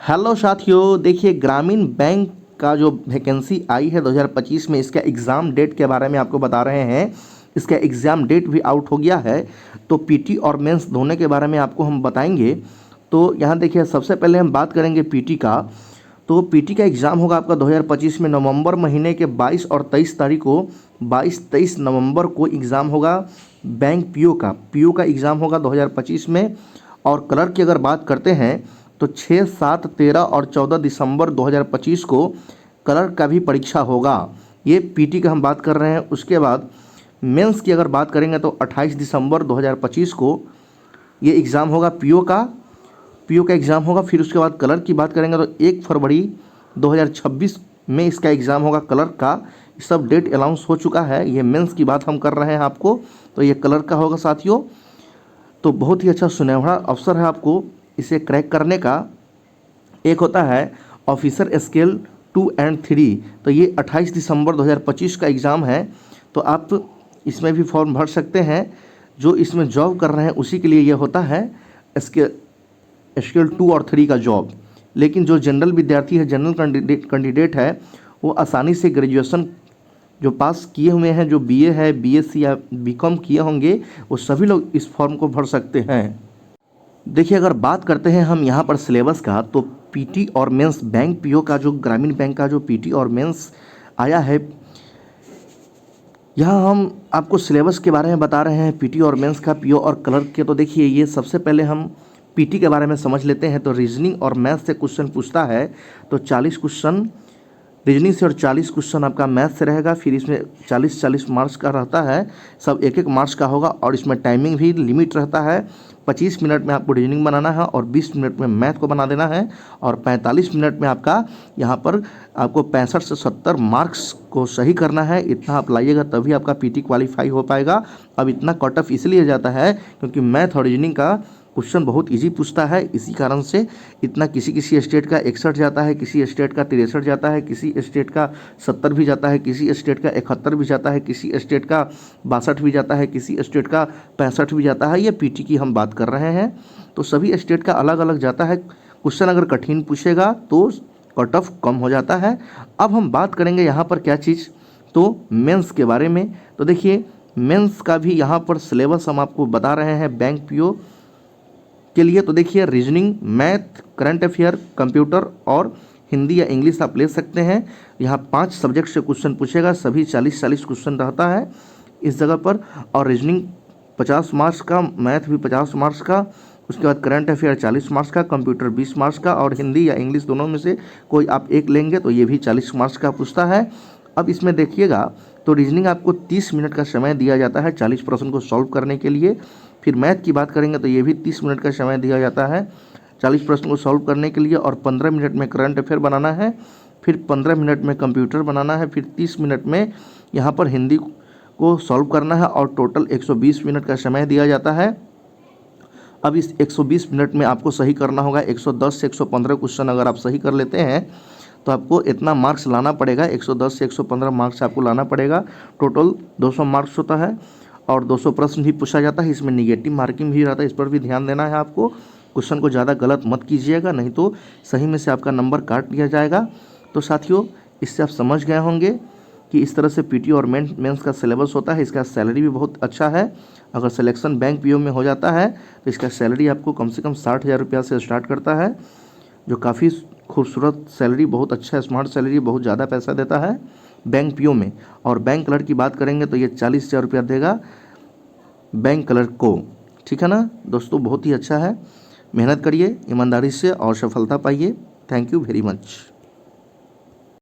Hello साथियों, देखिए ग्रामीण बैंक का जो वैकेंसी आई है 2025 में, इसका एग्ज़ाम डेट के बारे में आपको बता रहे हैं। इसका एग्ज़ाम डेट भी आउट हो गया है, तो पीटी और मेंस दोनों के बारे में आपको हम बताएंगे। तो यहाँ देखिए, सबसे पहले हम बात करेंगे पीटी का। तो पीटी का एग्ज़ाम होगा आपका 2025 में नवंबर महीने के 22 और 23 तारीख को, 22-23 नवंबर को एग्ज़ाम होगा। बैंक पीओ का एग्ज़ाम होगा 2025 में। और क्लर्क की अगर बात करते हैं तो 6, 7, 13 और 14 दिसंबर 2025 को क्लर्क का भी परीक्षा होगा। ये पीटी का हम बात कर रहे हैं। उसके बाद मेंस की अगर बात करेंगे तो 28 दिसंबर 2025 को ये एग्ज़ाम होगा पीओ का एग्ज़ाम होगा। फिर उसके बाद क्लर्क की बात करेंगे तो 1 फरवरी 2026 में इसका एग्ज़ाम होगा क्लर्क का। सब डेट अनाउंस हो चुका है। ये मेंस की बात हम कर रहे हैं आपको, तो ये क्लर्क का होगा साथियों। तो बहुत ही अच्छा सुनहरा अवसर है आपको इसे क्रैक करने का। एक होता है ऑफिसर स्केल 2 एंड 3, तो ये 28 दिसंबर 2025 का एग्ज़ाम है। तो आप इसमें भी फॉर्म भर सकते हैं। जो इसमें जॉब कर रहे हैं उसी के लिए ये होता है स्केल 2 और 3 का जॉब। लेकिन जो जनरल विद्यार्थी है, जनरल कैंडिडेट है, वो आसानी से ग्रेजुएशन जो पास किए हुए हैं, जो बीए है, बीएससी या बीकॉम किए होंगे, वो सभी लोग इस फॉर्म को भर सकते हैं। देखिए, अगर बात करते हैं हम यहाँ पर सिलेबस का, तो पीटी और मेंस बैंक पीओ का, जो ग्रामीण बैंक का जो पीटी और मेंस आया है, यहाँ हम आपको सिलेबस के बारे में बता रहे हैं पीटी और मेंस का, पीओ और क्लर्क के। तो देखिए, ये सबसे पहले हम पीटी के बारे में समझ लेते हैं। तो रीजनिंग और मैथ से क्वेश्चन पूछता है। तो 40 क्वेश्चन रीजनिंग से और 40 क्वेश्चन आपका मैथ से रहेगा। फिर इसमें 40-40 मार्क्स का रहता है, सब 1-1 मार्क्स का होगा। और इसमें टाइमिंग भी लिमिट रहता है। 25 मिनट में आपको रीजनिंग बनाना है और 20 मिनट में मैथ को बना देना है। और 45 मिनट में आपका यहाँ पर आपको 65 से 70 मार्क्स को सही करना है। इतना आप लाइएगा तभी आपका पीटी क्वालिफाई हो पाएगा। अब इतना कट ऑफ इसलिए जाता है क्योंकि मैथ और रीजनिंग का क्वेश्चन बहुत इजी पूछता है, इसी कारण से इतना किसी स्टेट का 61 जाता है, किसी स्टेट का 63 जाता है, किसी स्टेट का 70 भी जाता है, किसी स्टेट का 71 भी जाता है, किसी स्टेट का 62 भी जाता है, किसी स्टेट का 65 भी जाता है। ये पीटी की हम बात कर रहे हैं। तो सभी स्टेट का अलग अलग जाता है क्वेश्चन। अगर कठिन पूछेगा तो कट ऑफ कम हो जाता है। अब हम बात करेंगे यहाँ पर क्या चीज़, तो मेंस के बारे में। तो देखिए, मेंस का भी यहाँ पर सिलेबस हम आपको बता रहे हैं बैंक पीओ के लिए। तो देखिए, reasoning, math, current affair, computer और हिंदी या इंग्लिश आप ले सकते हैं। यहाँ 5 सब्जेक्ट से क्वेश्चन पूछेगा, सभी 40-40 क्वेश्चन रहता है इस जगह पर। और रीजनिंग 50 मार्क्स का, मैथ भी 50 मार्क्स का, उसके बाद करंट अफेयर 40 मार्क्स का, कंप्यूटर 20 मार्क्स का, और हिंदी या इंग्लिश दोनों में से कोई आप एक लेंगे तो ये भी 40 मार्क्स का पूछता है। अब इसमें देखिएगा, तो रीजनिंग आपको 30 मिनट का समय दिया जाता है 40 प्रश्न को सॉल्व करने के लिए। फिर मैथ की बात करेंगे तो ये भी 30 मिनट का समय दिया जाता है 40 प्रश्न को सॉल्व करने के लिए। और 15 मिनट में करंट अफेयर बनाना है, फिर 15 मिनट में कंप्यूटर बनाना है, फिर 30 मिनट में यहाँ पर हिंदी को सॉल्व करना है। और टोटल 120 मिनट का समय दिया जाता है। अब इस 120 मिनट में आपको सही करना होगा 110 से 115 क्वेश्चन। अगर आप सही कर लेते हैं तो आपको इतना मार्क्स लाना पड़ेगा, 110 से 115 मार्क्स आपको लाना पड़ेगा। टोटल 200 मार्क्स होता है और 200 प्रश्न भी पूछा जाता है। इसमें निगेटिव मार्किंग भी रहता है, इस पर भी ध्यान देना है आपको। क्वेश्चन को ज़्यादा गलत मत कीजिएगा, नहीं तो सही में से आपका नंबर काट लिया जाएगा। तो साथियों, इससे आप समझ गए होंगे कि इस तरह से पीटी और मेंस का सिलेबस होता है। इसका सैलरी भी बहुत अच्छा है। अगर सिलेक्शन बैंक पीओ में हो जाता है तो इसका सैलरी आपको कम से कम 60,000 रुपया से स्टार्ट करता है, जो काफ़ी खूबसूरत सैलरी, बहुत अच्छा स्मार्ट सैलरी, बहुत ज़्यादा पैसा देता है बैंक पीओ में। और बैंक क्लर्क की बात करेंगे तो ये 40,000 रुपया देगा बैंक क्लर्क को। ठीक है ना दोस्तों, बहुत ही अच्छा है। मेहनत करिए ईमानदारी से और सफलता पाइए। Thank you very much.